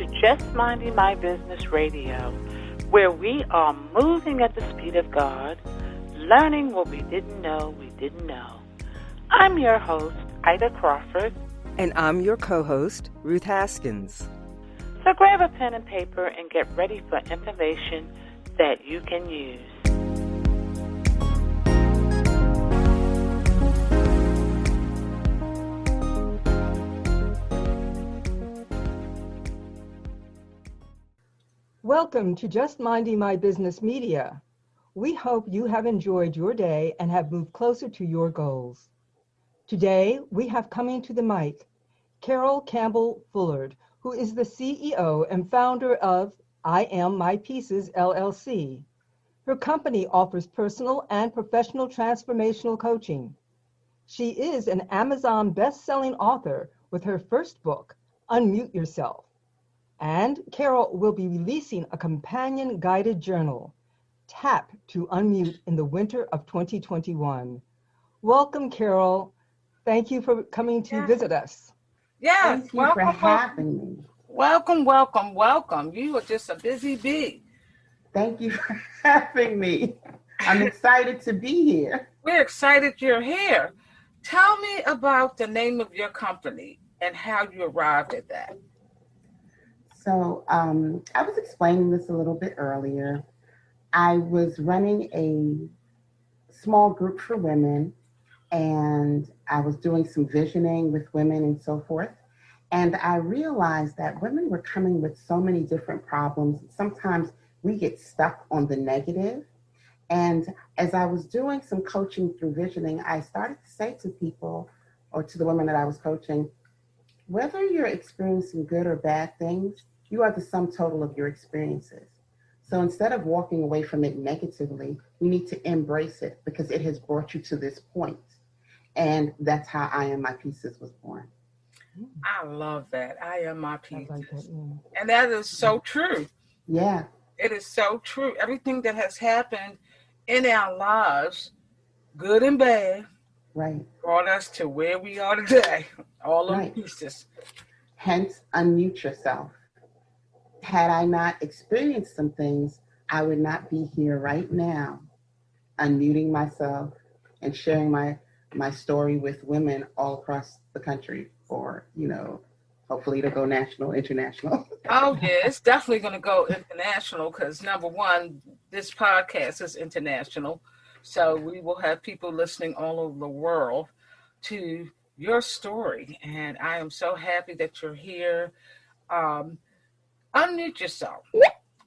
to Just Minding My Business Radio, where we are moving at the speed of God, learning what we didn't know we didn't know. I'm your host, Ida Crawford. And I'm your co-host, Ruth Haskins. So grab a pen and paper and get ready for information that you can use. Welcome to Just Minding My Business Media. We hope you have enjoyed your day and have moved closer to your goals. Today, we have coming to the mic Carol Campbell-Fullard, who is the CEO and founder of I Am My Pieces, LLC. Her company offers personal and professional transformational coaching. She is an Amazon best-selling author with her first book, UnMute Yourself. And Carol will be releasing a companion guided journal, Tap to Unmute, in the winter of 2021. Welcome, Carol. Thank you for coming to visit us. Yes, Thank you for having me. Welcome, welcome, welcome. You are just a busy bee. Thank you for having me. I'm excited to be here. We're excited you're here. Tell me about the name of your company and how you arrived at that. So I was explaining this a little bit earlier. I was running a small group for women, and I was doing some visioning with women and so forth. And I realized that women were coming with so many different problems. Sometimes we get stuck on the negative. And as I was doing some coaching through visioning, I started to say to people, or to the women that I was coaching, whether you're experiencing good or bad things, you are the sum total of your experiences. So instead of walking away from it negatively, you need to embrace it because it has brought you to this point. And that's how I Am My Pieces was born. I love that. I am my pieces. Like that, yeah. And that is so true. Yeah. It is so true. Everything that has happened in our lives, good and bad, Right. brought us to where we are today. All of Right. the pieces. Hence, unmute yourself. Had I not experienced some things, I would not be here right now, unmuting myself and sharing my story with women all across the country, or, hopefully it'll go national, international. Oh, yeah, it's definitely going to go international because, number one, this podcast is international. So we will have people listening all over the world to your story. And I am so happy that you're here. Unmute yourself.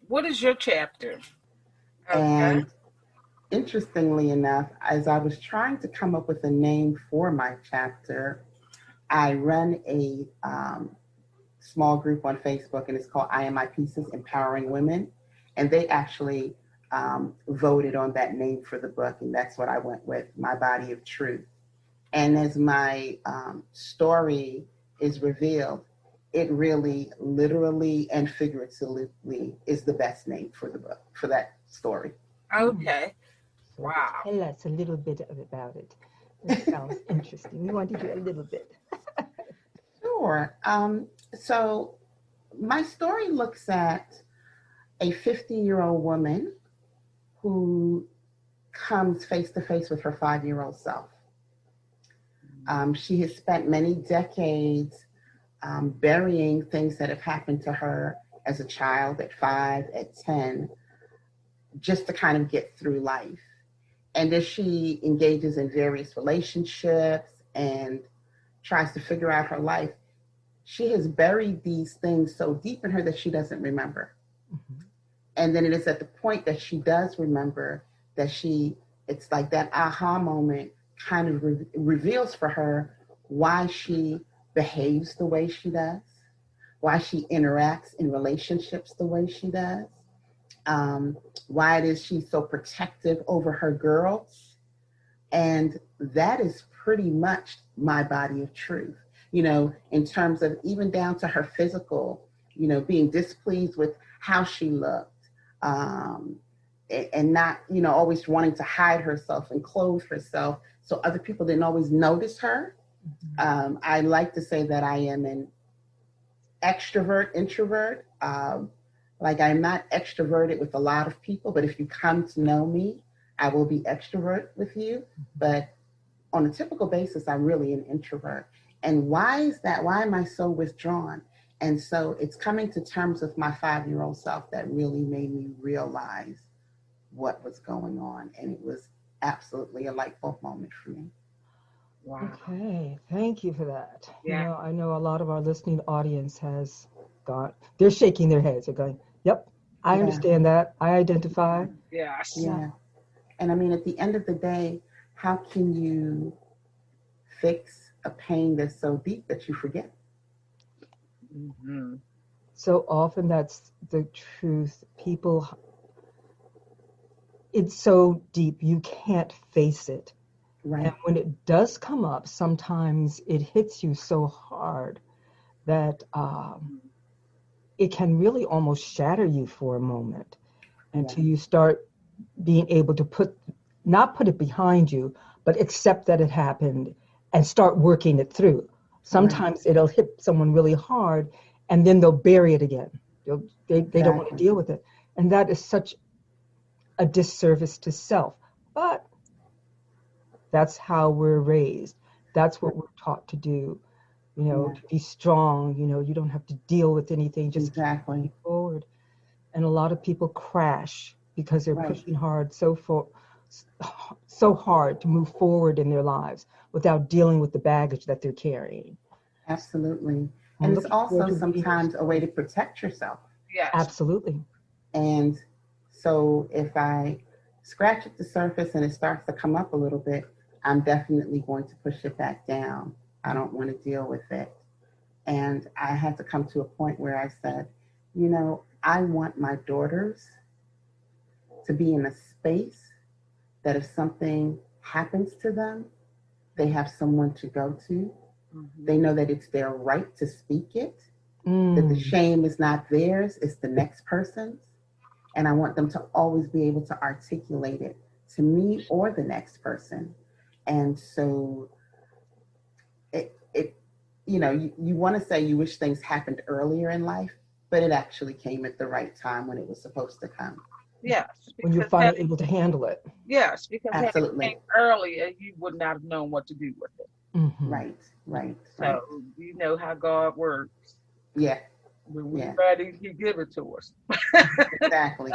What is your chapter? Okay. And interestingly enough, as I was trying to come up with a name for my chapter, I run a small group on Facebook, and it's called I Am My Pieces, Empowering Women. And they actually voted on that name for the book, and that's what I went with, My Body of Truth. And as my story is revealed, it really, literally and figuratively is the best name for the book, for that story. Okay. Wow. Tell us a little bit about it. It sounds interesting. We want to hear a little bit. Sure. So my story looks at a 50-year-old woman who comes face to face with her 5-year-old self. She has spent many decades burying things that have happened to her as a child at 5, at 10, just to kind of get through life. And as she engages in various relationships and tries to figure out her life, she has buried these things so deep in her that she doesn't remember. Mm-hmm. And then it is at the point that she does remember that it's like that aha moment kind of reveals for her why she behaves the way she does, why she interacts in relationships the way she does, why it is she's so protective over her girls. And that is pretty much my body of truth, in terms of even down to her physical, being displeased with how she looked, and not, always wanting to hide herself and clothe herself so other people didn't always notice her. I like to say that I am an extrovert, introvert, Like, I'm not extroverted with a lot of people, but if you come to know me, I will be extrovert with you. But on a typical basis, I'm really an introvert. And why is that? Why am I so withdrawn? And so it's coming to terms with my 5-year-old self that really made me realize what was going on. And it was absolutely a light bulb moment for me. Wow. Okay, thank you for that. Yeah. You know, I know a lot of our listening audience has they're shaking their heads. They're going, yep, I Yeah. understand that. I identify. Yes. Yeah. And I mean, at the end of the day, how can you fix a pain that's so deep that you forget? Mm-hmm. So often that's the truth. People, it's so deep, you can't face it. Right. And when it does come up, sometimes it hits you so hard that it can really almost shatter you for a moment until you start being able to not put it behind you, but accept that it happened and start working it through. Sometimes it'll hit someone really hard and then they'll bury it again. They don't want to deal with it. And that is such a disservice to self. But that's how we're raised. That's what we're taught to do, you know, to be strong. You know, you don't have to deal with anything, just keep moving forward. And a lot of people crash because they're pushing hard so hard to move forward in their lives without dealing with the baggage that they're carrying. Absolutely. And it's also sometimes a way to protect yourself. Yes. Absolutely. And so if I scratch at the surface and it starts to come up a little bit, I'm definitely going to push it back down. I don't want to deal with it. And I had to come to a point where I said, you know, I want my daughters to be in a space that if something happens to them, they have someone to go to. Mm-hmm. They know that it's their right to speak it, that the shame is not theirs, it's the next person's. And I want them to always be able to articulate it to me or the next person. And so it you know, you want to say you wish things happened earlier in life, but it actually came at the right time when it was supposed to come. Yes. When you're finally able to handle it. Yes, because absolutely. Had it came earlier, you would not have known what to do with it. Mm-hmm. Right. So you know how God works. Yeah. When we're ready, He give it to us. Exactly.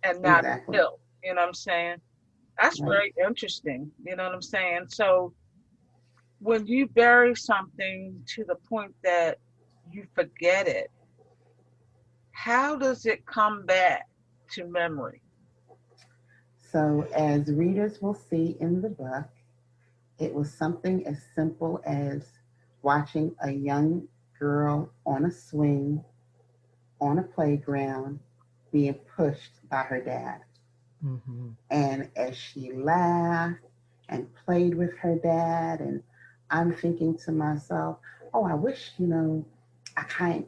And not until, you know what I'm saying? That's very interesting. You know what I'm saying? So when you bury something to the point that you forget it, how does it come back to memory? So as readers will see in the book, it was something as simple as watching a young girl on a swing on a playground being pushed by her dad. Mm-hmm. And as she laughed and played with her dad, and I'm thinking to myself, oh, I wish, you know,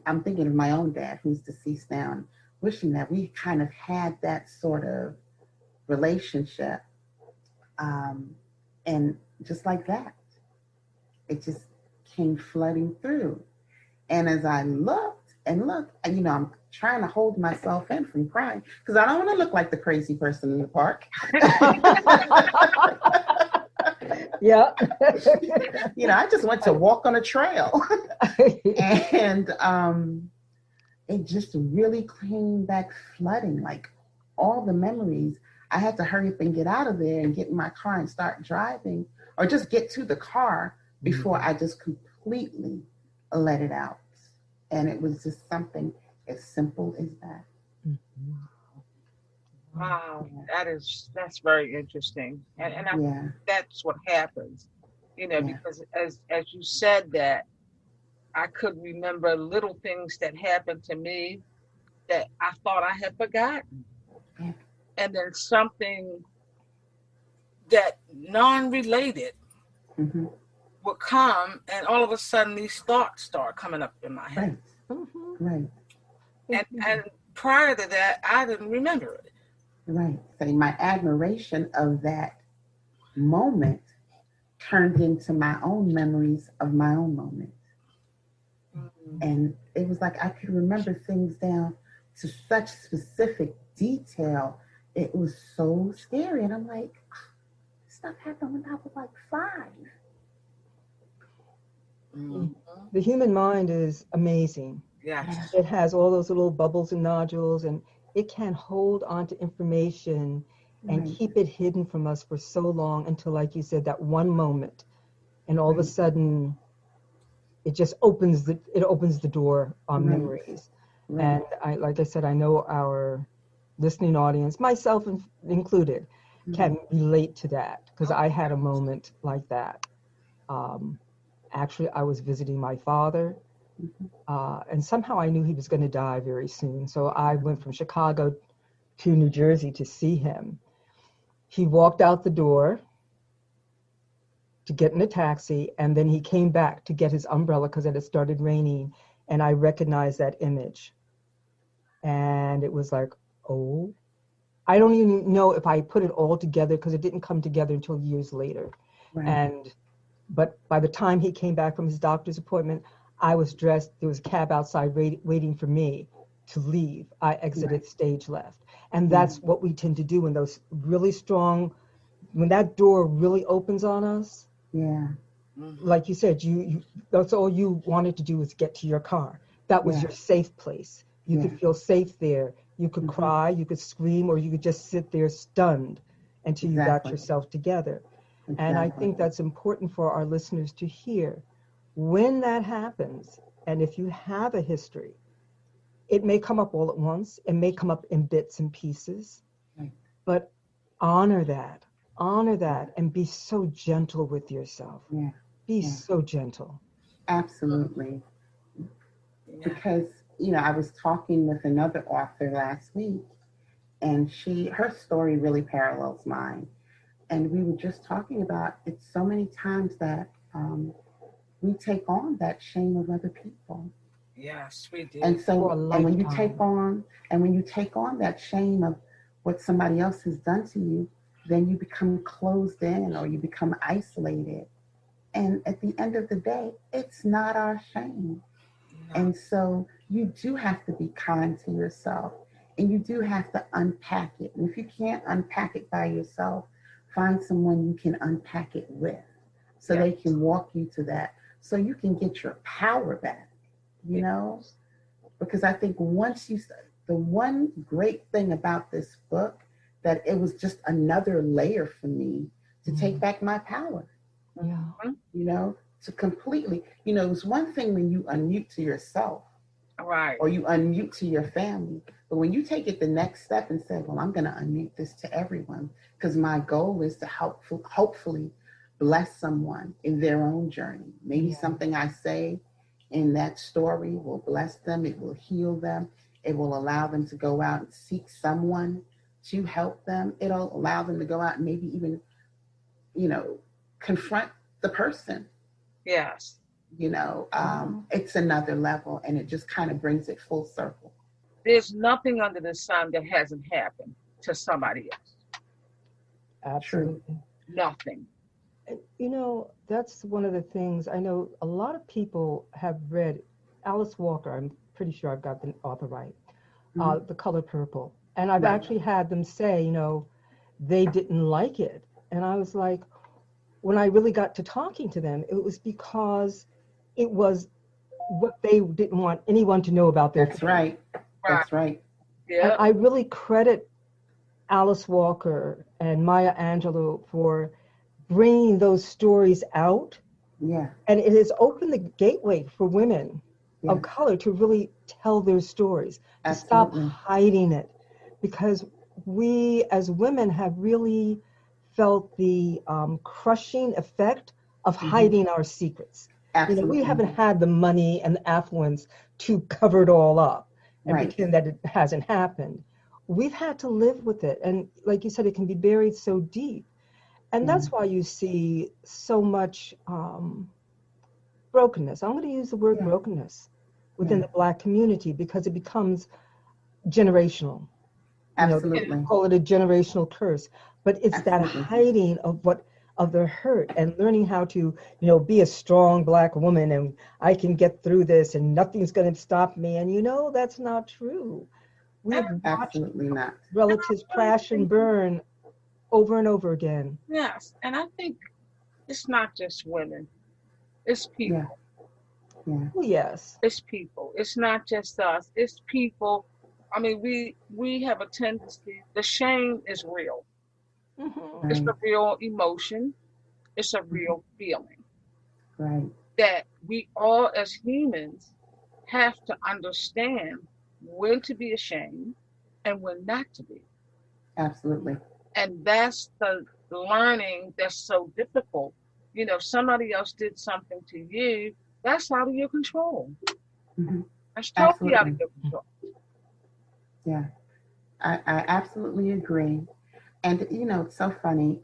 I'm thinking of my own dad who's deceased now, and wishing that we kind of had that sort of relationship. And just like that, it just came flooding through. And as I looked, you know, I'm trying to hold myself in from crying because I don't want to look like the crazy person in the park. Yeah. You know, I just went to walk on a trail. And it just really came back flooding, like all the memories. I had to hurry up and get out of there and get in my car and start driving, or just get to the car before I just completely let it out. And it was just something as simple as that. Wow, that's very interesting. And I think that's what happens, you know, because as you said that, I could remember little things that happened to me that I thought I had forgotten. And then something that non-related would come, and all of a sudden these thoughts start coming up in my head. Right. And prior to that, I didn't remember it. Right. So my admiration of that moment turned into my own memories of my own moment. And it was like I could remember things down to such specific detail. It was so scary. And I'm like, stuff happened when I was like 5. The human mind is amazing. Yes. It has all those little bubbles and nodules, and it can hold on to information and keep it hidden from us for so long until, like you said, that one moment, and all of a sudden it just opens the door on memories. And like I said, I know our listening audience, myself included, can relate to that, because I had a moment like that. Actually, I was visiting my father, and somehow I knew he was going to die very soon. So I went from Chicago to New Jersey to see him. He walked out the door to get in a taxi, and then he came back to get his umbrella because it had started raining, and I recognized that image. And it was like, oh, I don't even know if I put it all together, because it didn't come together until years later. But by the time he came back from his doctor's appointment, I was dressed. There was a cab outside waiting for me to leave. I exited stage left. And that's what we tend to do when those really strong, when that door really opens on us. Like you said, you that's all you wanted to do was get to your car. That was your safe place. You could feel safe there. You could cry, you could scream, or you could just sit there stunned until you got yourself together. And I think that's important for our listeners to hear. When that happens, and if you have a history, it may come up all at once. It may come up in bits and pieces, but honor that, and be so gentle with yourself. Be so gentle. Absolutely. Because, I was talking with another author last week, and her story really parallels mine. And we were just talking about it so many times that we take on that shame of other people. Yes, we do. And so, and when you take on that shame of what somebody else has done to you, then you become closed in, or you become isolated. And at the end of the day, it's not our shame. No. And so you do have to be kind to yourself, and you do have to unpack it. And if you can't unpack it by yourself, find someone you can unpack it with, so they can walk you to that, so you can get your power back, Because I think the one great thing about this book, that it was just another layer for me to take back my power. To completely, it was one thing when you unmute to yourself, or you unmute to your family, but when you take it the next step and say, well, I'm going to unmute this to everyone, because my goal is to hopefully bless someone in their own journey. Maybe something I say in that story will bless them. It will heal them. It will allow them to go out and seek someone to help them. It'll allow them to go out and maybe even, confront the person. Yes. It's another level, and it just kind of brings it full circle. There's nothing under the sun that hasn't happened to somebody else. Absolutely. Nothing. That's one of the things. I know a lot of people have read Alice Walker. I'm pretty sure I've got the author right. The Color Purple. And I've actually had them say, they didn't like it. And I was like, when I really got to talking to them, it was because it was what they didn't want anyone to know about their family. That's right. Yeah. And I really credit Alice Walker and Maya Angelou for bringing those stories out. Yeah. And it has opened the gateway for women of color to really tell their stories, to stop hiding it. Because we as women have really felt the crushing effect of hiding our secrets. Absolutely. We haven't had the money and the affluence to cover it all up and pretend that it hasn't happened. We've had to live with it. And like you said, it can be buried so deep. And that's why you see so much brokenness. I'm going to use the word brokenness within the Black community, because it becomes generational. Absolutely. Call it a generational curse. But it's that hiding of what of the hurt and learning how to, be a strong Black woman and I can get through this and nothing's going to stop me. And that's not true. We have watched Absolutely not. relatives crash and burn over and over again. Yes, and I think it's not just women, it's people. Yeah. Oh, yes. It's people. It's not just us. It's people. I mean, we have a tendency. The shame is real. Mm-hmm. It's a real emotion. It's a real feeling. Right. That we all, as humans, have to understand when to be ashamed and when not to be. Absolutely. And that's the learning that's so difficult. If somebody else did something to you, that's out of your control. Mm-hmm. That's totally out of your control. Yeah, I absolutely agree. And, it's so funny.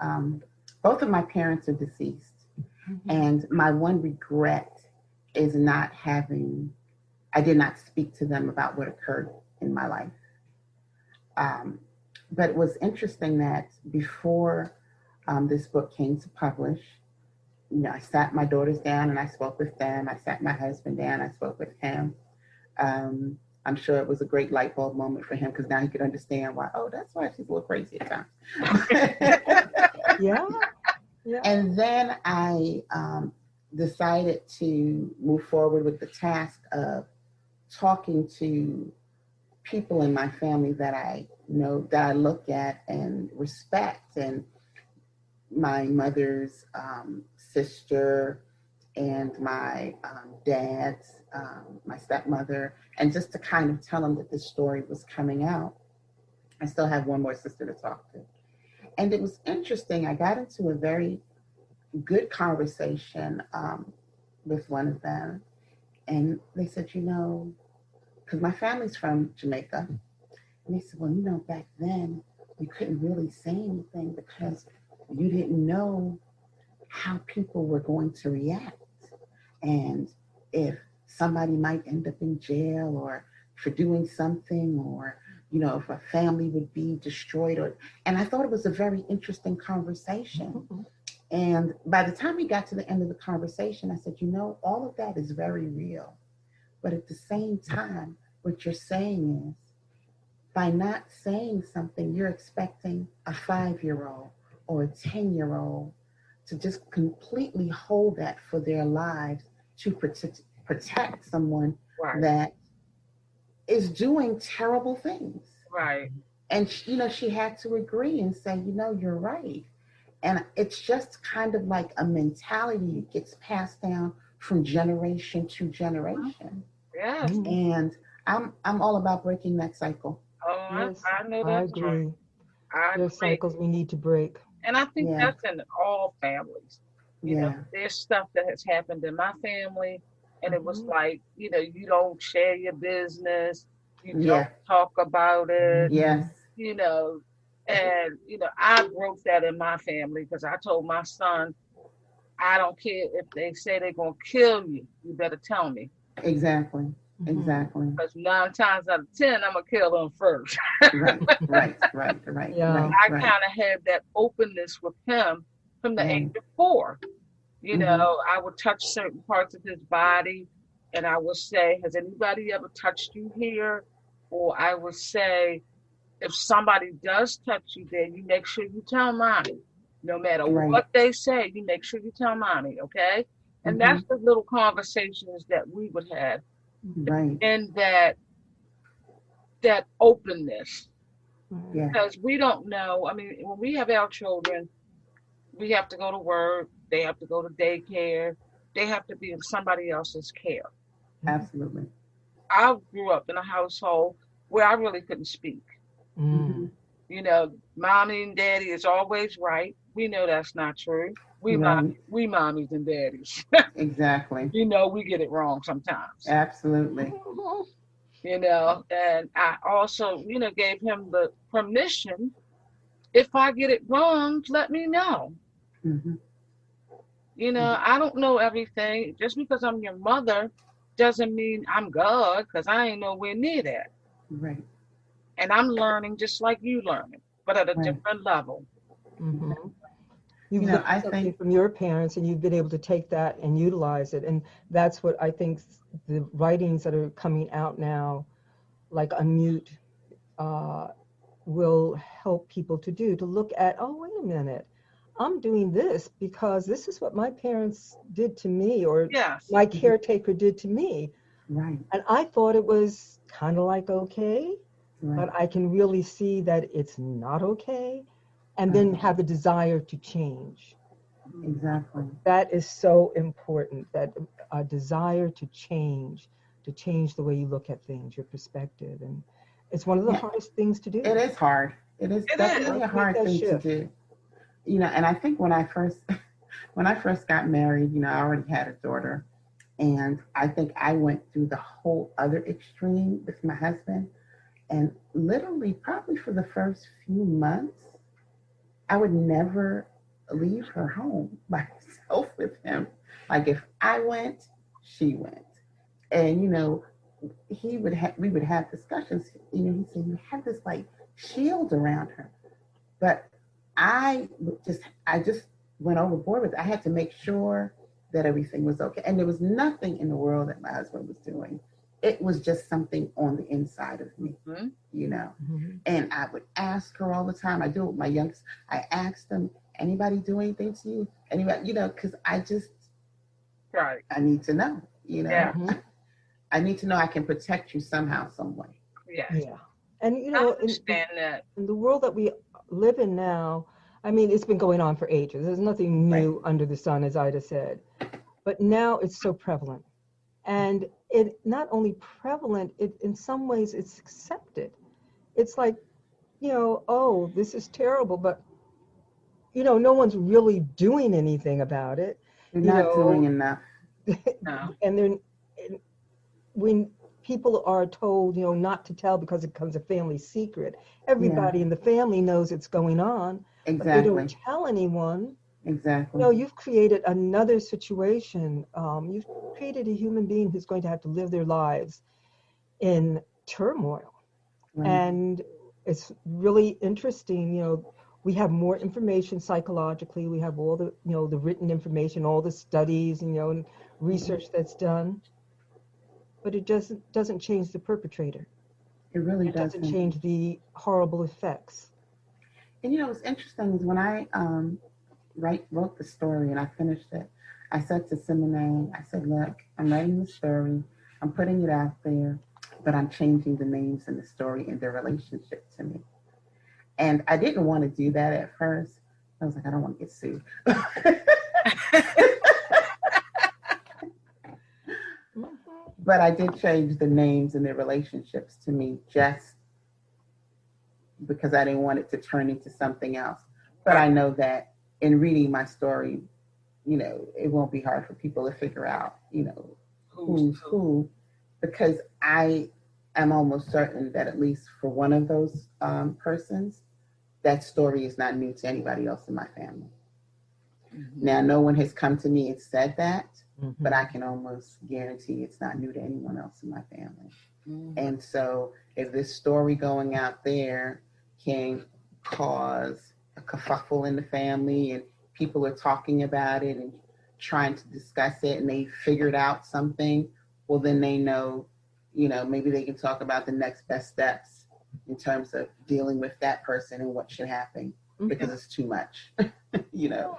Both of my parents are deceased. Mm-hmm. And my one regret is I did not speak to them about what occurred in my life. But it was interesting that before this book came to publish, I sat my daughters down and I spoke with them. I sat my husband down, I spoke with him. I'm sure it was a great light bulb moment for him because now he could understand why, that's why she's a little crazy at times. Yeah. And then I decided to move forward with the task of talking to people in my family that I know, that I look at and respect. And my mother's sister and my dad's, my stepmother, and just to kind of tell them that this story was coming out. I still have one more sister to talk to. And it was interesting. I got into a very good conversation with one of them. And they said, because my family's from Jamaica. And they said, well, back then you couldn't really say anything because you didn't know how people were going to react. And if somebody might end up in jail or for doing something, or, if a family would be destroyed. And I thought it was a very interesting conversation. Mm-hmm. And by the time we got to the end of the conversation, I said, all of that is very real. But at the same time, what you're saying is, by not saying something, you're expecting a 5-year-old or a 10-year-old to just completely hold that for their lives to protect someone right. that is doing terrible things. Right. And, she had to agree and say, you're right. And it's just kind of like a mentality that gets passed down from generation to generation. Yes. And I'm all about breaking that cycle. Oh, yes, I know that. I agree. There's cycles we need to break. And I think that's in all families. There's stuff that has happened in my family, and it was like, you don't share your business, you don't talk about it. Yes. And, I broke that in my family because I told my son, I don't care if they say they're going to kill you, you better tell me. Exactly. Exactly. Because 9 times out of 10, I'm going to kill them first. Right. Yeah. I kind of had that openness with him from the age of 4. I would touch certain parts of his body and I would say, has anybody ever touched you here? Or I would say, if somebody does touch you there, you make sure you tell mommy. No matter what they say, you make sure you tell mommy, okay? And that's the little conversations that we would have. Right. And that openness. Yeah. Because we don't know. I mean, when we have our children, we have to go to work. They have to go to daycare. They have to be in somebody else's care. Absolutely. I grew up in a household where I really couldn't speak. Mm-hmm. Mommy and daddy is always right. We know that's not true. We mommies and daddies. Exactly. We get it wrong sometimes. Absolutely. And I also, gave him the permission. If I get it wrong, let me know. Mm-hmm. I don't know everything. Just because I'm your mother doesn't mean I'm God, because I ain't nowhere near that. Right. And I'm learning just like you learning, but at a different level. Mm-hmm. You've You know, learned I something think, from your parents, and you've been able to take that and utilize it. And that's what I think the writings that are coming out now, like UnMute, will help people to do, to look at, oh, wait a minute, I'm doing this because this is what my parents did to me, or Yes. my caretaker did to me. right, And I thought it was kind of like okay, right, but I can really see that it's not okay, and then have the desire to change. exactly. That is so important, that a desire to change the way you look at things, your perspective. And it's one of the Yeah, hardest things to do. it is hard. It is It is. definitely a To make hard that thing to shift. do. You know, and I think when I first when I first got married, you know, I already had a daughter, and I think I went through the whole other extreme with my husband. And literally, probably for the first few months, I would never leave her home by myself with him. Like if I went, she went. And you know, we would have discussions. You know, he said, "You have this like shield around her," but I just went overboard with it. I had to make sure that everything was okay, and there was nothing in the world that my husband was doing. It was just something on the inside of me, you know. Mm-hmm. And I would ask her all the time. I do it with my youngest. I asked them, "Anybody do anything to you? Anybody?" You know, because Right. I need to know. You know, Yeah. Mm-hmm. I need to know I can protect you somehow, some way. Yeah. Yeah. And you I know, understand that. in the world that we live in now, I mean, it's been going on for ages. There's nothing new under the sun, as Ida said. But now it's so prevalent. And it not only prevalent, it in some ways it's accepted. It's like, you know, oh, this is terrible, but you know, no one's really doing anything about it. You're You not doing know, enough. No. and then when people are told, you know, not to tell because it becomes a family secret, everybody in the family knows it's going on, but they don't Exactly. tell anyone. Exactly. No, you've created another situation. You've created a human being who's going to have to live their lives in turmoil. Right. And it's really interesting, you know, we have more information psychologically. We have all the, you know, the written information, all the studies, and, you know, and research that's done. But it doesn't change the perpetrator. It really It doesn't doesn't. change the horrible effects. And you know, what's interesting is when I wrote the story and I finished it, I said to Simone, I said, "Look, I'm writing the story, I'm putting it out there, but I'm changing the names in the story and their relationship to me." And I didn't want to do that at first. I was like, I don't want to get sued. But I did change the names and their relationships to me just because I didn't want it to turn into something else. But I know that in reading my story, you know, it won't be hard for people to figure out, you know, who's who, because I am almost certain that at least for one of those persons, that story is not new to anybody else in my family. Mm-hmm. Now, no one has come to me and said that, but I can almost guarantee it's not new to anyone else in my family. Mm-hmm. And so if this story going out there can cause a kerfuffle in the family and people are talking about it and trying to discuss it and they figured out something, well, then they know, you know, maybe they can talk about the next best steps in terms of dealing with that person and what should happen, because it's too much, you know.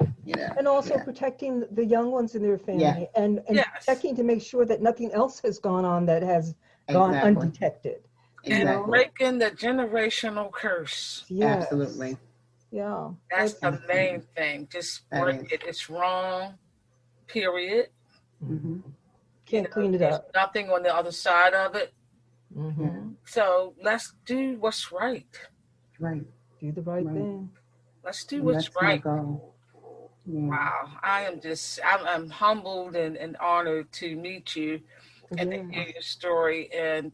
And also protecting the young ones in their family and checking to make sure that nothing else has gone on that has gone undetected. And breaking the generational curse. Yes. Absolutely. Yeah. That's the main thing. Just break it. It's wrong, period. Mm-hmm. Can't clean it up. There's nothing on the other side of it. Mm-hmm. So let's do what's right. Right. Do the right thing. Let's do what's right. Yeah. Wow. I'm humbled and honored to meet you and to hear your story, and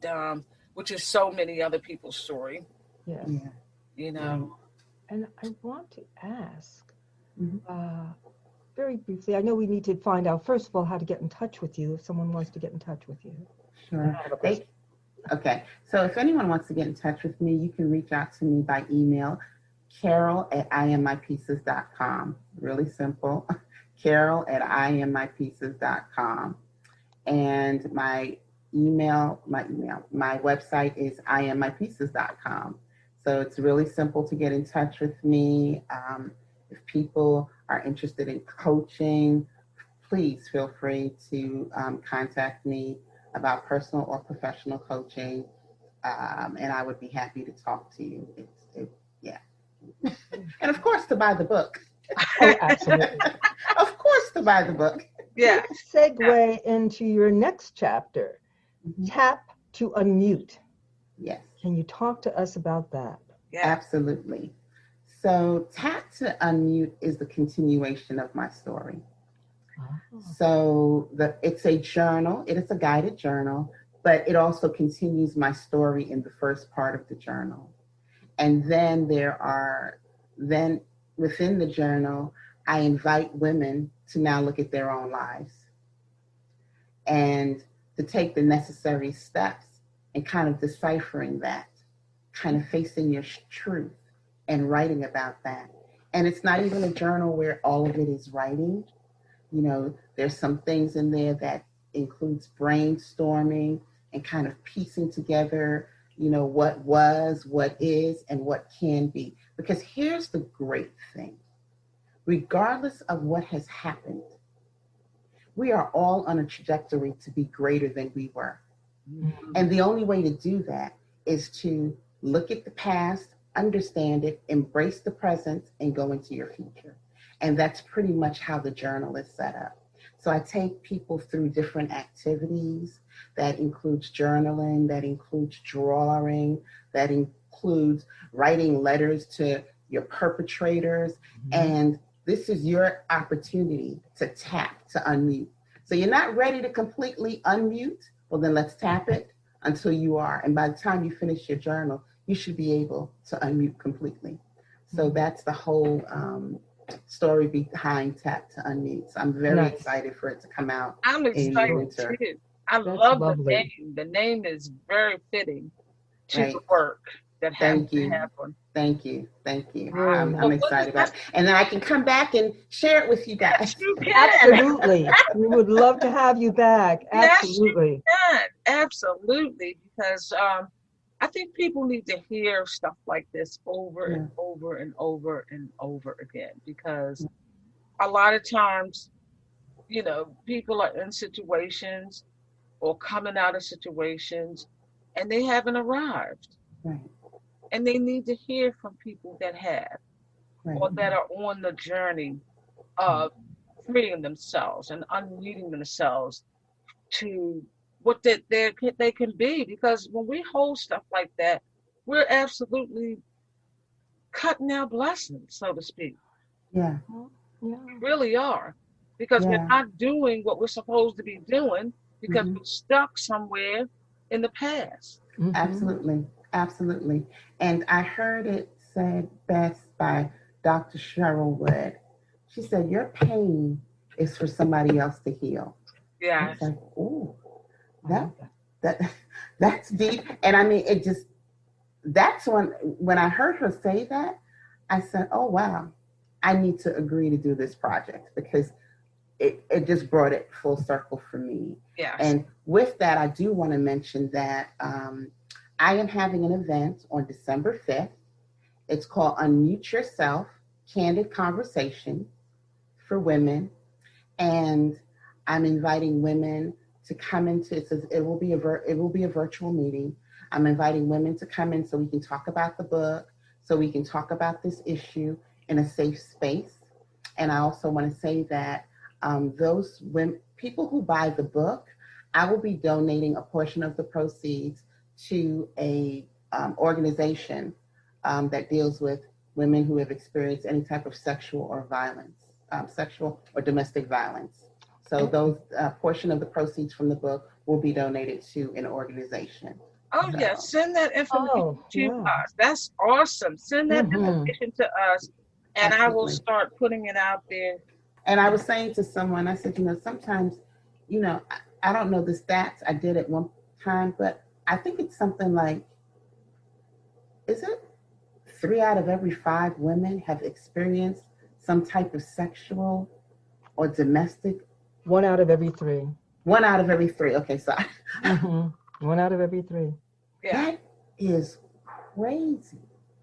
which is so many other people's story. Yes. Yeah. You know. And I want to ask, very briefly, I know we need to find out, first of all, how to get in touch with you if someone wants to get in touch with you. Sure. Okay. So if anyone wants to get in touch with me, you can reach out to me by email, Carol@IamMyPieces.com. Really simple. Carol@IamMyPieces.com. And my website is IamMyPieces.com. So it's really simple to get in touch with me. If people are interested in coaching, please feel free to contact me about personal or professional coaching, and I would be happy to talk to you. Yeah. And of course, to buy the book. Oh, absolutely. Of course, to buy the book. Yeah. Let's segue into your next chapter, Tap to Unmute. Yes. Can you talk to us about that? Yeah. Absolutely. So Tap to Unmute is the continuation of my story. So it's a journal. It is a guided journal, but it also continues my story in the first part of the journal. And then within the journal, I invite women to now look at their own lives and to take the necessary steps and kind of deciphering that, kind of facing your truth and writing about that. And it's not even a journal where all of it is writing. You know, there's some things in there that includes brainstorming and kind of piecing together, you know, what was, what is, and what can be. Because here's the great thing. Regardless of what has happened, we are all on a trajectory to be greater than we were. Mm-hmm. And the only way to do that is to look at the past, understand it, embrace the present, and go into your future. And that's pretty much how the journal is set up. So I take people through different activities. That includes journaling, that includes drawing, that includes writing letters to your perpetrators. Mm-hmm. And this is your opportunity to tap, to unmute. So you're not ready to completely unmute? Well, then let's tap it until you are. And by the time you finish your journal, you should be able to unmute completely. So that's the whole story behind Tap to Unmute. So I'm very excited for it to come out. I'm excited too. I love the name. The name is very fitting to the work that has to happen. Thank you. I'm excited about it. And then I can come back and share it with you guys. Yes, you can. Absolutely. We would love to have you back. Absolutely. Yes, you can. Absolutely. Because I think people need to hear stuff like this over and over and over and over again, because a lot of times, you know, people are in situations or coming out of situations and they haven't arrived. Right. And they need to hear from people that have, or that are on the journey of freeing themselves and unmuting themselves to what they can be. Because when we hold stuff like that, we're absolutely cutting our blessings, so to speak. Yeah. We really are. Because we're not doing what we're supposed to be doing because we're stuck somewhere in the past. Mm-hmm. Absolutely. And I heard it said best by Dr. Cheryl Wood. She said, your pain is for somebody else to heal. Yeah. It's like, ooh. That's deep. And I mean, that's when I heard her say that, I said, oh, wow, I need to agree to do this project, because it just brought it full circle for me. Yes. And with that, I do want to mention that I am having an event on December 5th. It's called Unmute Yourself, Candid Conversation for Women. And I'm inviting women to come into it will be a virtual meeting. I'm inviting women to come in so we can talk about the book, so we can talk about this issue in a safe space. And I also want to say that those women, people who buy the book, I will be donating a portion of the proceeds to a organization that deals with women who have experienced any type of sexual or domestic violence. So those portion of the proceeds from the book will be donated to an organization. Oh, so. yeah. Send that information to us. That's awesome. Send that information to us, and Absolutely. I will start putting it out there. And I was saying to someone, I said, sometimes, I don't know the stats. I did at one time, but I think it's something like, is it 3 out of every 5 women have experienced some type of sexual or domestic. 1 out of every 3. 1 out of every 3. Okay, so 1 out of every 3. Yeah. That is crazy.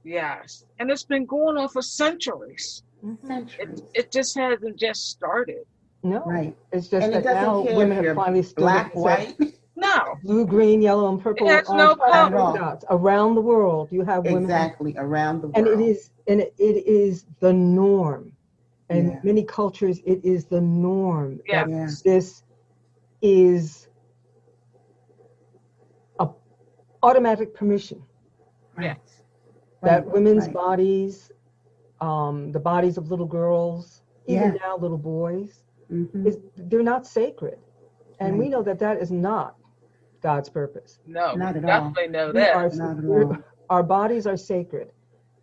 Yes. And it's been going on for centuries. Centuries. It just hasn't just started. No, Right. it's just And it that doesn't now care women if have you're finally stood black, up and said, white. No. blue, green, yellow, and purple, It has orange, no black, color. polka dots. Around the world, you have women. Exactly, around the world. And it is the norm. And Yeah. many cultures, it is the norm Yeah. that Yeah. this is a automatic permission. Right. That Right, women's right. bodies, the bodies of little girls, even Yeah. now little boys, Mhm. they're not sacred. And we Right. know that that is not God's purpose. No. Not at all. Definitely know We that. are, Not at all. our bodies are sacred.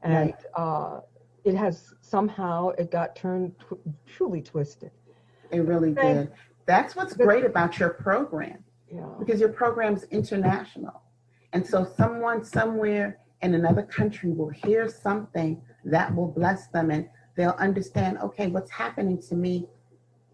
And Right. it has somehow, it got turned truly twisted. It really Okay. did. That's what's great about your program, Yeah. because your program's international. And so someone somewhere in another country will hear something that will bless them, and they'll understand, okay, what's happening to me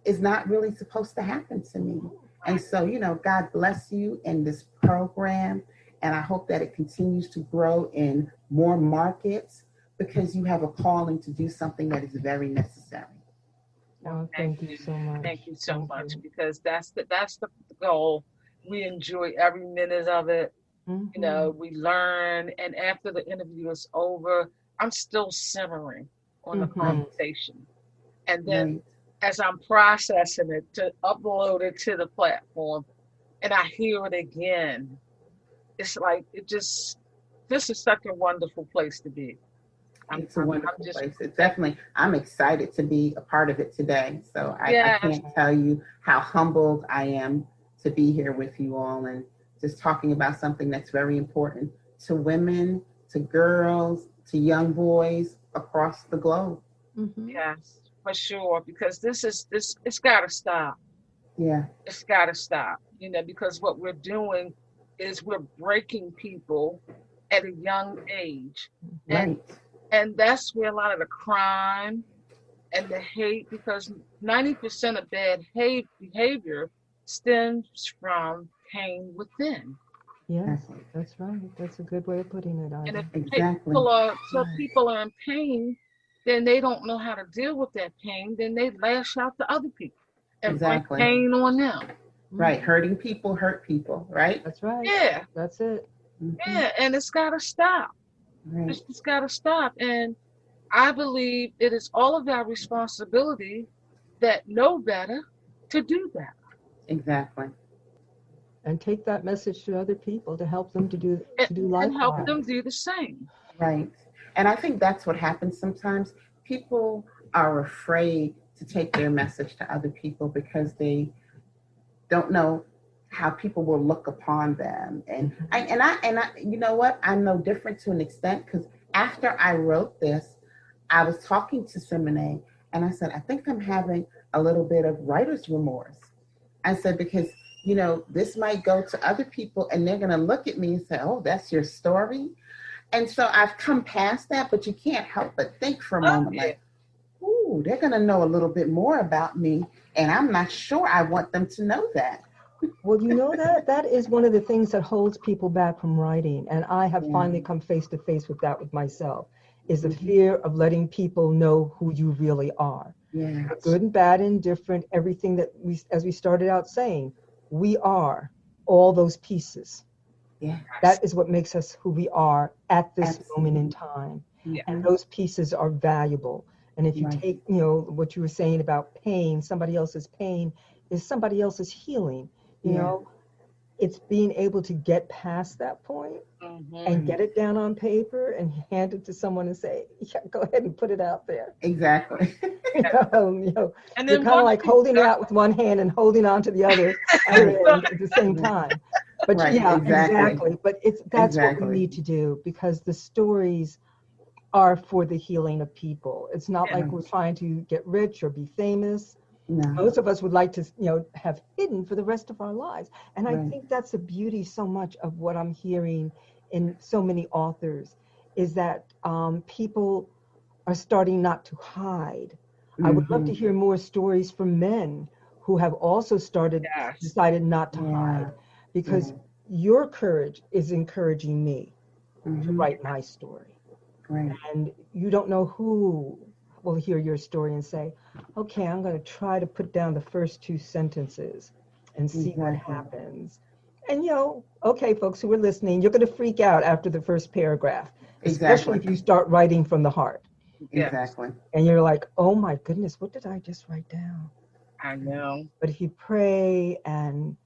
is not really supposed to happen to me. And so, God bless you in this program. And I hope that it continues to grow in more markets, because you have a calling to do something that is very necessary. Oh, thank you so much. Thank you so Thank much, you. because that's the goal. We enjoy every minute of it. Mhm. We learn, and after the interview is over, I'm still simmering on the Mhm. conversation. And then Right. as I'm processing it to upload it to the platform, and I hear it again, it's like this is such a wonderful place to be. It's a wonderful place. It's definitely, I'm excited to be a part of it today. So I Yes. can't tell you how humbled I am to be here with you all, and just talking about something that's very important to women, to girls, to young boys across the globe. Mhm. Yes, for sure, because it's got to stop. Yeah. It's got to stop, because what we're doing is we're breaking people at a young age. Right. And that's where a lot of the crime and the hate, because 90% of bad hate behavior stems from pain within. Yes, that's right. That's a good way of putting it, And Ida. if Exactly. people are in pain, then they don't know how to deal with that pain, then they lash out to other people and Exactly. bring pain on them. Right. Hurting people hurt people, right? That's right. Yeah. That's it. Mhm. Yeah, and it's got to stop. Right. It's got to stop. And I believe it is all of our responsibility that know better to do better. Exactly. And take that message to other people to help them to do And likewise. help them do the same. Right. And I think that's what happens sometimes. People are afraid to take their message to other people because they don't know how people will look upon them. And I you know what? I'm no different to an extent, because after I wrote this, I was talking to Simone, and I said, I think I'm having a little bit of writer's remorse. I said, because this might go to other people and they're going to look at me and say, oh, that's your story. And so I've come past that, but you can't help but think for a moment, like, ooh, they're going to know a little bit more about me, and I'm not sure I want them to know that. Well, that is one of the things that holds people back from writing. And I have finally come face to face with that with myself, is the fear of letting people know who you really are. Yeah. Good and bad, indifferent, everything that as we started out saying, we are all those pieces. Yeah. That is what makes us who we are at this Absolutely. moment in time. Yeah. And those pieces are valuable. And if you Right. take, what you were saying about pain, somebody else's pain is somebody else's healing. It's being able to get past that point and get it down on paper and hand it to someone and say, yeah, go ahead and put it out there. Exactly. And You're then kind of like holding it out with one hand and holding on to the other end at the same time. But Right, yeah, exactly. exactly. But that's what Exactly. we need to do, because the stories are for the healing of people. It's not like we're trying to get rich or be famous. No. Most of us would like to, have hidden for the rest of our lives. And I Right. think that's the beauty so much of what I'm hearing in so many authors, is that people are starting not to hide. I would love to hear more stories from men who have also decided not to hide, because your courage is encouraging me to write my story. Right. And you don't know who will hear your story and say, okay, I'm going to try to put down the first 2 sentences and see what happens. And, okay, folks who are listening, you're going to freak out after the first paragraph, especially if you start writing from the heart. Exactly. And you're like, oh my goodness, what did I just write down? I know. But if you pray and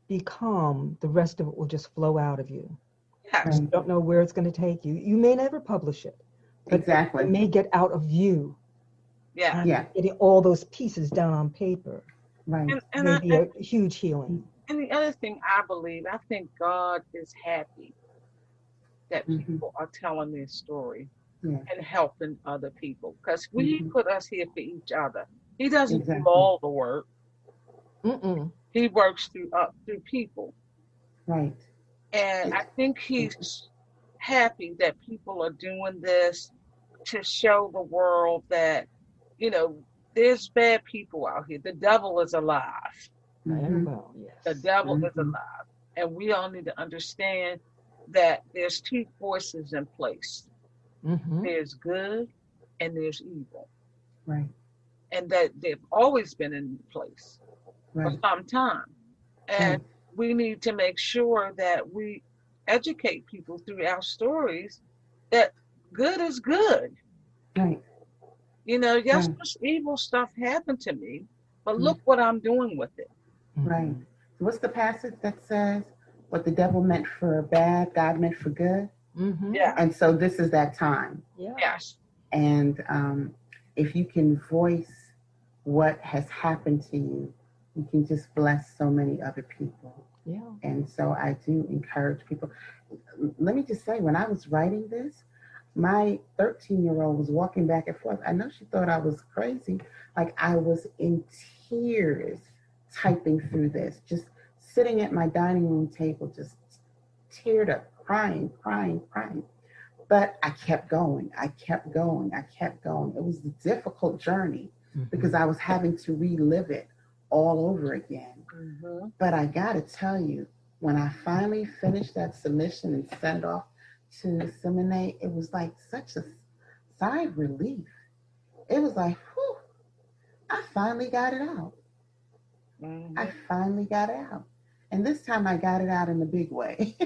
be calm, the rest of it will just flow out of you. Yes. You don't know where it's going to take you. You may never publish it, but it may get out of you. Yeah. Getting all those pieces down on paper. Right. And may be a huge healing. And the other thing I think God is happy that people are telling their story and helping other people, because He put us here for each other. He doesn't do all the work. He works through people. Right. And I think He's happy that people are doing this to show the world that, there's bad people out here. The devil is alive. The devil is alive. And we all need to understand that there's 2 forces in place. There's good and there's evil. Right. And that they've always been in place for some time. And we need to make sure that we educate people through our stories that good is good. Right. Yes, evil stuff happened to me, but look what I'm doing with it. Right. What's the passage that says, what the devil meant for bad, God meant for good? Yeah. And so this is that time. Yes. And if you can voice what has happened to you, you can just bless so many other people. Yeah. And so I do encourage people. Let me just say, when I was writing this, my 13-year-old was walking back and forth. I know she thought I was crazy. Like, I was in tears typing through this, just sitting at my dining room table, just teared up, crying. But I kept going. It was a difficult journey because I was having to relive it all over again. But I got to tell you, when I finally finished that submission and sent it off to Simone, it was like such a sigh of relief. It was like, whew, I finally got it out. I finally got it out. And this time I got it out in a big way.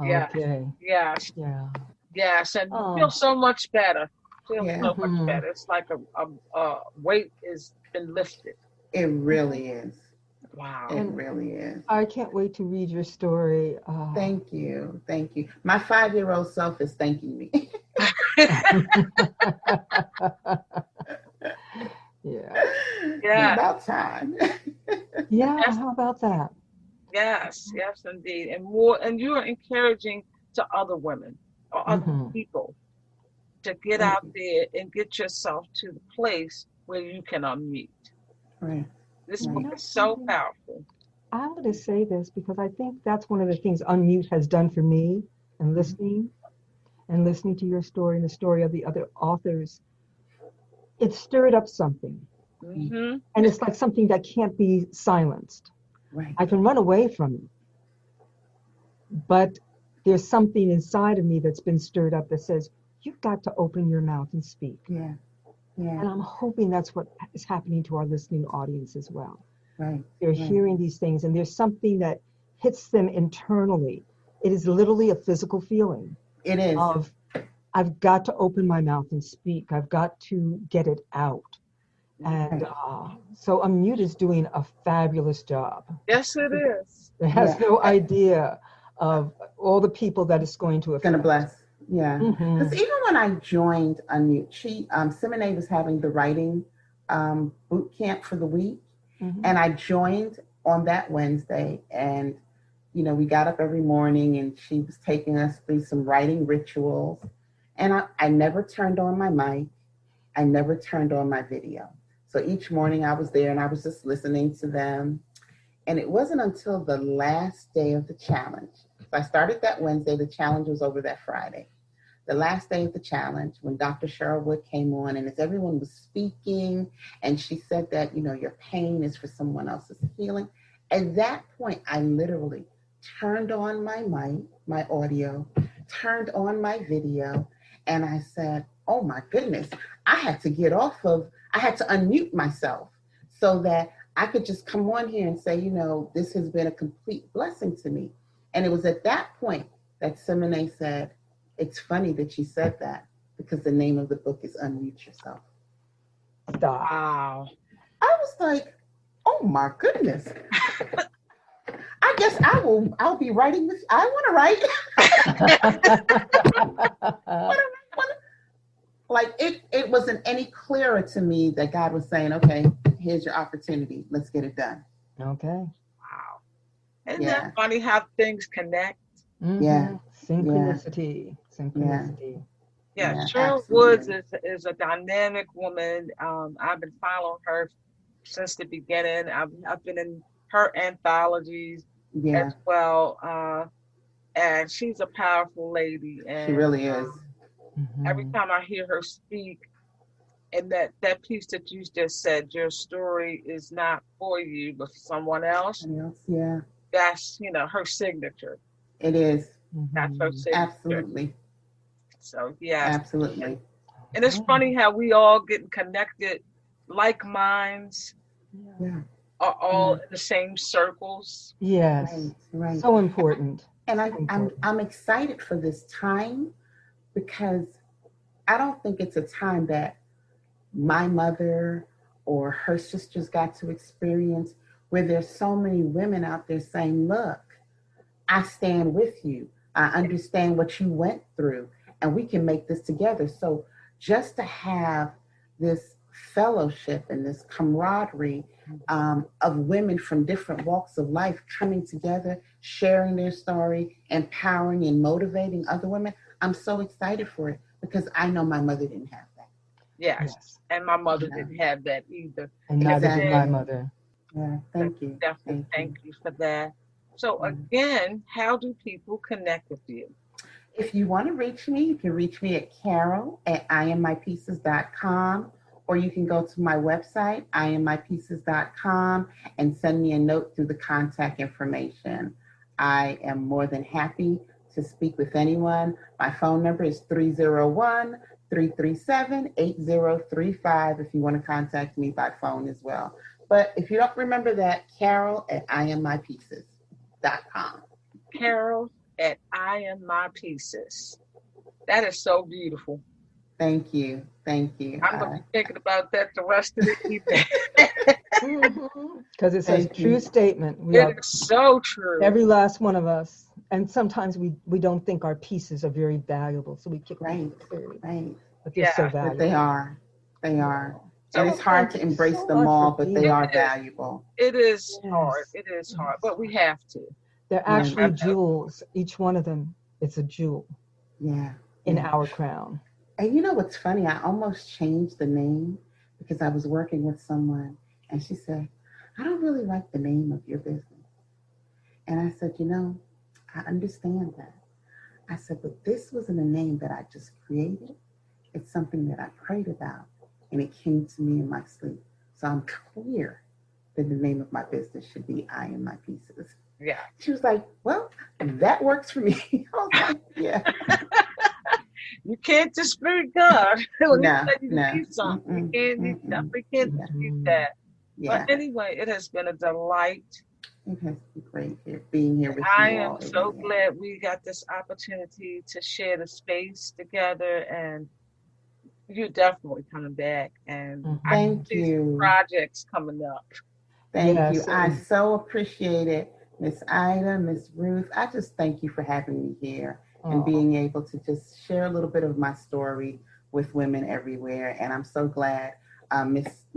Okay. Yes. Yeah. Yes. And you feel so much better. So much better. It's like a weight has been lifted. It really is. Wow. It really is. I can't wait to read your story. Thank you. My 5-year-old self is thanking me. Yeah. About time. How about that? Yes, indeed. And you are encouraging to other women or other people to get out there and get yourself to the place where you can unmute. Right. This book is so powerful. I'm going to say this because I think that's one of the things UnMute has done for me, and listening to your story and the story of the other authors. It stirred up something. And it's like something that can't be silenced. Right. I can run away from it, but there's something inside of me that's been stirred up that says, you've got to open your mouth and speak. Yeah. And I'm hoping that's what is happening to our listening audience as well. Right. They're hearing these things, and there's something that hits them internally. It is literally a physical feeling. It is. Of, I've got to open my mouth and speak. I've got to get it out. And so UnMute is doing a fabulous job. Yes, it is. It has no idea of all the people that it's going to affect. Going to bless. Yeah. Because even when I joined UnMute, Simone was having the writing boot camp for the week. And I joined on that Wednesday. And, we got up every morning and she was taking us through some writing rituals. And I never turned on my mic. I never turned on my video. So each morning I was there and I was just listening to them. And it wasn't until the last day of the challenge. So I started that Wednesday. The challenge was over that Friday. the last day of the challenge, when Dr. Cheryl Wood came on, and as everyone was speaking, and she said that, your pain is for someone else's healing. At that point, I literally turned on my mic, my audio, turned on my video, and I said, oh my goodness, I had to unmute myself so that I could just come on here and say, this has been a complete blessing to me. And it was at that point that Simone said, it's funny that you said that, because the name of the book is Unmute Yourself. Stop. Wow. I was like, oh my goodness. I guess I'll be writing this. I want to write. Like it wasn't any clearer to me that God was saying, okay, here's your opportunity. Let's get it done. Okay. Wow. Isn't that funny how things connect? Mm-hmm. Yeah. Synchronicity. Yeah, Cheryl Woods is a dynamic woman. I've been following her since the beginning. I've been in her anthologies as well. And she's a powerful lady. And she really is. Every time I hear her speak, and that piece that you just said, your story is not for you, but for someone else. Yeah. That's, her signature. It is. That's her signature. Absolutely. So, yeah. Absolutely. And it's funny how we all getting connected, like minds, are all in the same circles. Yes. Right. So important. And I'm excited for this time, because I don't think it's a time that my mother or her sisters got to experience, where there's so many women out there saying, look, I stand with you. I understand what you went through, and we can make this together. So just to have this fellowship and this camaraderie of women from different walks of life coming together, sharing their story, empowering and motivating other women, I'm so excited for it, because I know my mother didn't have that. Yes. And my mother didn't have that either. And neither did my mother. Yeah, thank you. Definitely thank you for that. So again, how do people connect with you? If you want to reach me, you can reach me at carol@IamMyPieces.com, or you can go to my website, IamMyPieces.com, and send me a note through the contact information. I am more than happy to speak with anyone. My phone number is 301-337-8035 if you want to contact me by phone as well. But if you don't remember that, carol@IamMyPieces.com. Carol@IamMyPieces. That is so beautiful. Thank you. I'm going to be thinking about that the rest of the evening. Because it's a true statement. It is so true. Every last one of us. And sometimes we don't think our pieces are very valuable, so we kick them. Right. But they're so valuable. But they are. And it's hard to embrace them all, but they are valuable. It is hard. It is hard, but we have to. They're actually jewels. Each one of them is a jewel. Yeah. In our crown. And you know what's funny? I almost changed the name, because I was working with someone, and she said, I don't really like the name of your business. And I said, I understand that. I said, but this wasn't a name that I just created. It's something that I prayed about, and it came to me in my sleep. So I'm clear that the name of my business should be I Am My Pieces. Yeah. She was like, well, that works for me. I was like, yeah. You can't dispute God. No. You definitely can't dispute that. Yeah. But anyway, it has been a delight. It has been great being here with you. I am so glad we got this opportunity to share the space together, and you're definitely coming back. And thank you. Projects coming up. Thank you. I so appreciate it, Miss Ida, Miss Ruth. I just thank you for having me here and being able to just share a little bit of my story with women everywhere. And I'm so glad, Miss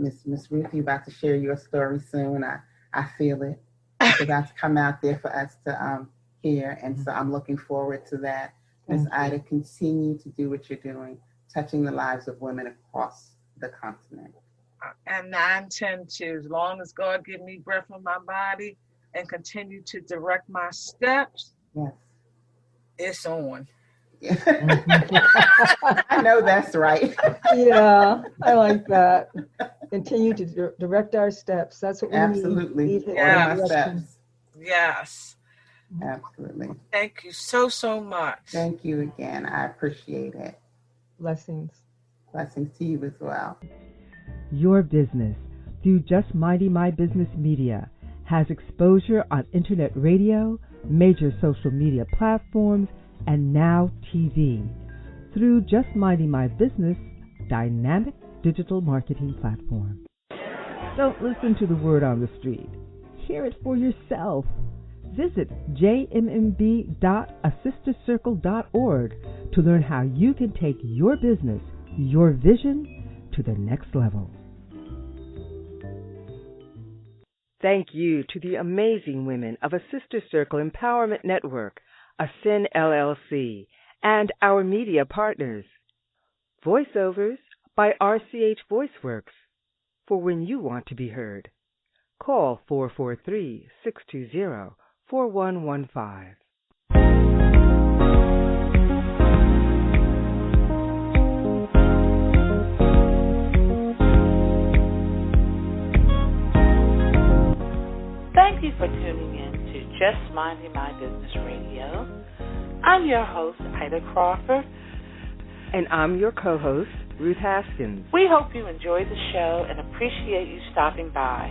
Ruth, you're about to share your story soon. I feel it. It's about to come out there for us to hear. And so I'm looking forward to that. Miss Ida, continue to do what you're doing, touching the lives of women across the continent. And I intend to, as long as God give me breath in my body and continue to direct my steps, yes, it's on. I know that's right. Yeah, I like that. Continue to direct our steps. That's what we Absolutely. need. Order my Direction. steps. Yes. Absolutely. Thank you so much. Thank you again. I appreciate it. Blessings. Blessings to you as well. Your business, through Just Minding My Business Media, has exposure on internet radio, major social media platforms, and now TV. Through Just Minding My Business, dynamic digital marketing platform. Don't listen to the word on the street. Hear it for yourself. Visit jmb.assistercircle.org to learn how you can take your business, your vision, to the next level. Thank you to the amazing women of A Sister Circle Empowerment Network, ASCEN LLC, and our media partners. Voiceovers by RCH VoiceWorks, for when you want to be heard. Call 443-620-4115. Thank you for tuning in to Just Minding My Business Radio. I'm your host, Ida Crawford. And I'm your co-host, Ruth Haskins. We hope you enjoyed the show and appreciate you stopping by.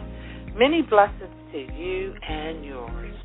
Many blessings to you and yours.